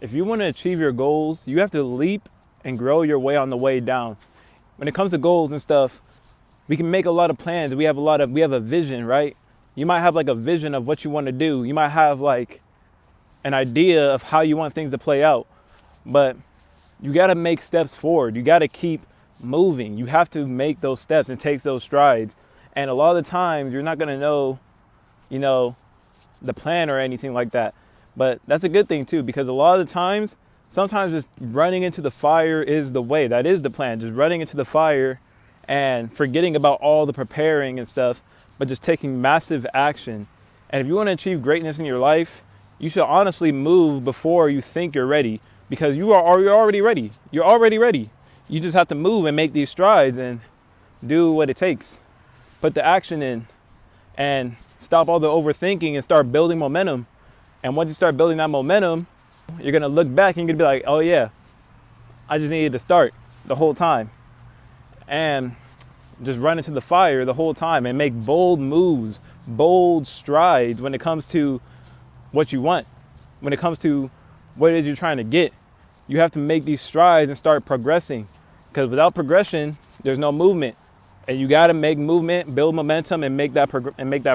If you want to achieve your goals, you have to leap and grow your way on the way down. When it comes to goals and stuff, we can make a lot of plans. We have a vision, right? You might have like a vision of what you want to do. You might have like an idea of how you want things to play out, but you got to make steps forward. You got to keep moving. You have to make those steps and take those strides. And a lot of the times you're not going to know, the plan or anything like that. But that's a good thing too, because a lot of the times, sometimes just running into the fire is the way. That is the plan. Just running into the fire and forgetting about all the preparing and stuff, but just taking massive action. And if you want to achieve greatness in your life, you should honestly move before you think you're ready, because you're already ready. You're already ready. You just have to move and make these strides and do what it takes. Put the action in and stop all the overthinking and start building momentum. And once you start building that momentum, you're going to look back and you're going to be like, oh yeah, I just needed to start the whole time. And just run into the fire the whole time and make bold moves, bold strides when it comes to what you want, when it comes to what it is you're trying to get. You have to make these strides and start progressing, because without progression, there's no movement. And you got to make movement, build momentum, and make that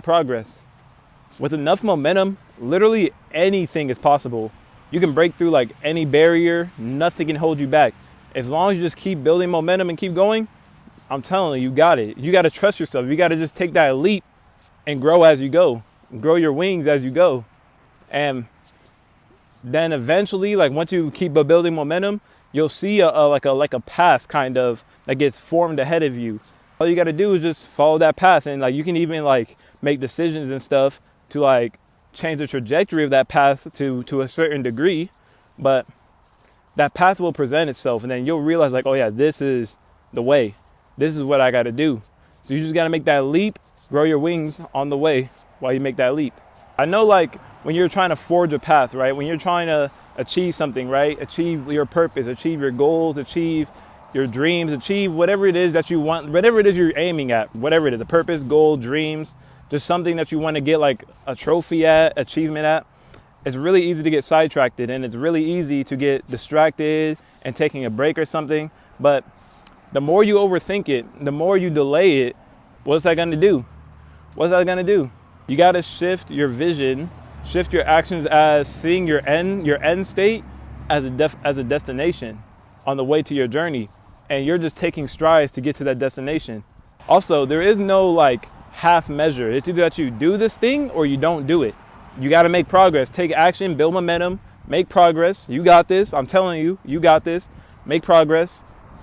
progress. With enough momentum, literally anything is possible. You can break through like any barrier. Nothing can hold you back. As long as you just keep building momentum and keep going, I'm telling you, you got it. You got to trust yourself. You got to just take that leap and grow as you go. Grow your wings as you go. And then eventually, like once you keep building momentum, you'll see a path kind of that gets formed ahead of you. All you got to do is just follow that path, and like you can even like make decisions and stuff to like change the trajectory of that path to a certain degree. But that path will present itself, and then you'll realize like, oh yeah, this is the way. This is what I got to do. So you just got to make that leap, grow your wings on the way while you make that leap. I know like when you're trying to forge a path, right? When you're trying to achieve something, right? Achieve your purpose, achieve your goals, achieve your dreams, achieve whatever it is that you want, whatever it is you're aiming at, whatever it is, a purpose, goal, dreams, just something that you want to get like a trophy at, achievement at. It's really easy to get sidetracked, and it's really easy to get distracted and taking a break or something. But the more you overthink it, the more you delay it, what's that going to do? What's that going to do? You got to shift your vision, shift your actions as seeing your end state as a destination on the way to your journey. And you're just taking strides to get to that destination. Also, there is no like half measure. It's either that you do this thing or you don't do it. You got to make progress, take action, build momentum, make progress. You got this. I'm telling you, you got this. Make progress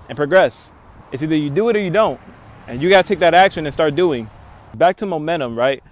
and progress. It's either you do it or you don't. And you got to take that action and start doing. Back to momentum, right?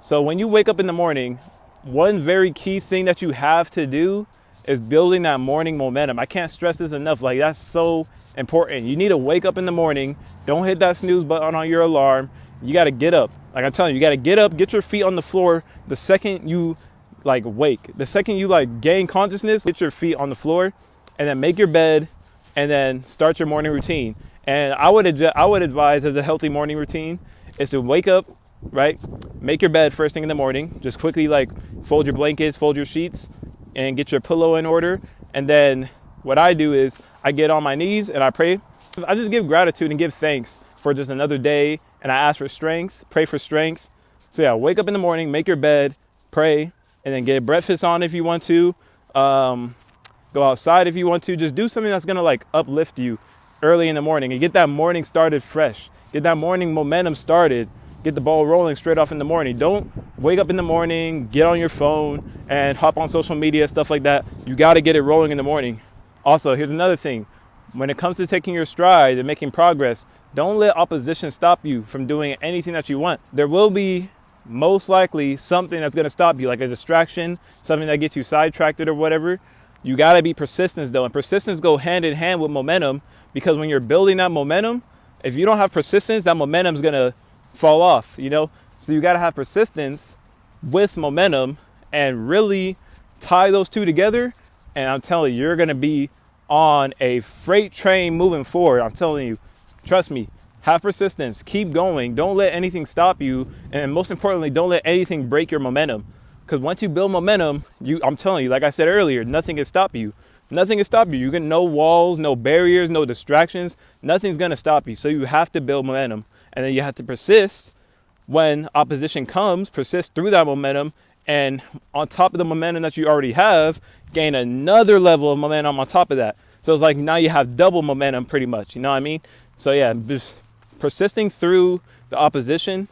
So when you wake up in the morning, one very key thing that you have to do is building that morning momentum. I can't stress this enough. Like, that's so important. You need to wake up in the morning. Don't hit that snooze button on your alarm. You got to get up. Like I'm telling you, you got to get up, get your feet on the floor. The second you like wake, the second you like gain consciousness, get your feet on the floor and then make your bed and then start your morning routine. And I would advise, as a healthy morning routine, is to wake up, right? Make your bed first thing in the morning. Just quickly like fold your blankets, fold your sheets, and get your pillow in order. And then what I do is I get on my knees and I pray. I just give gratitude and give thanks for just another day. And I ask for strength, pray for strength. So yeah, wake up in the morning, make your bed, pray, and then get breakfast on if you want to. Go outside if you want to. Just do something that's gonna like uplift you early in the morning and get that morning started fresh. Get that morning momentum started. Get the ball rolling straight off in the morning. Don't wake up in the morning, get on your phone and hop on social media, stuff like that. You got to get it rolling in the morning. Also, here's another thing. When it comes to taking your stride and making progress, don't let opposition stop you from doing anything that you want. There will be most likely something that's going to stop you, like a distraction, something that gets you sidetracked or whatever. You got to be persistent though. And persistence go hand in hand with momentum, because when you're building that momentum, if you don't have persistence, that momentum is going to fall off, So you got to have persistence with momentum and really tie those two together. And I'm telling you, you're going to be on a freight train moving forward. I'm telling you, trust me, have persistence, keep going. Don't let anything stop you. And most importantly, don't let anything break your momentum. Because once you build momentum, I'm telling you, like I said earlier, nothing can stop you. Nothing can stop you. You get no walls, no barriers, no distractions. Nothing's going to stop you. So you have to build momentum. And then you have to persist when opposition comes, persist through that momentum. And on top of the momentum that you already have, gain another level of momentum on top of that. So it's like now you have double momentum pretty much. You know what I mean? So yeah, just persisting through the opposition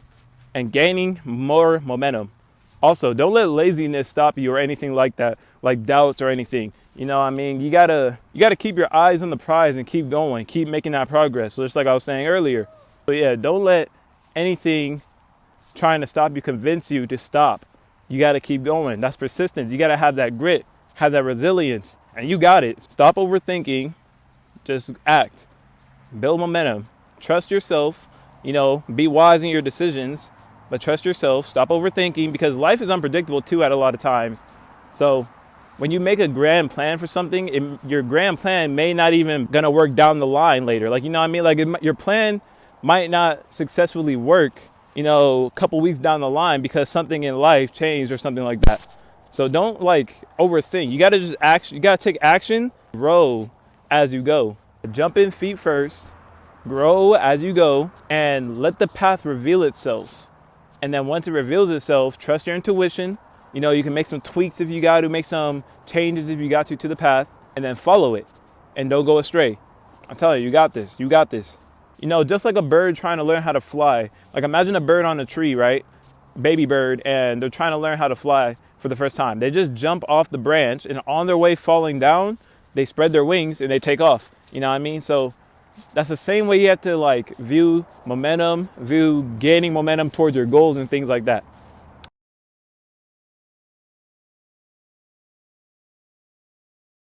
and gaining more momentum. Also, don't let laziness stop you or anything like that, like doubts or anything. You know what I mean? You gotta keep your eyes on the prize and keep going, keep making that progress. So just like I was saying earlier. But yeah, don't let anything trying to stop you convince you to stop. You gotta keep going. That's persistence. You gotta have that grit, have that resilience, and you got it. Stop overthinking, just act, build momentum, trust yourself, be wise in your decisions. But trust yourself, stop overthinking, because life is unpredictable too at a lot of times. So when you make a grand plan for something, your grand plan may not even gonna work down the line later. Like, you know what I mean? Like your plan might not successfully work, a couple weeks down the line because something in life changed or something like that. So don't overthink. You gotta just act. You gotta take action, grow as you go. Jump in feet first, grow as you go, and let the path reveal itself. And then once it reveals itself, trust your intuition. You can make some tweaks if you got to, make some changes if you got to the path, and then follow it and don't go astray. I'm telling you, you got this. You got this. Just like a bird trying to learn how to fly. Like imagine a bird on a tree, right? Baby bird, and they're trying to learn how to fly for the first time. They just jump off the branch, and on their way falling down, they spread their wings and they take off. You know what I mean? So that's the same way you have to view momentum, view gaining momentum towards your goals and things like that.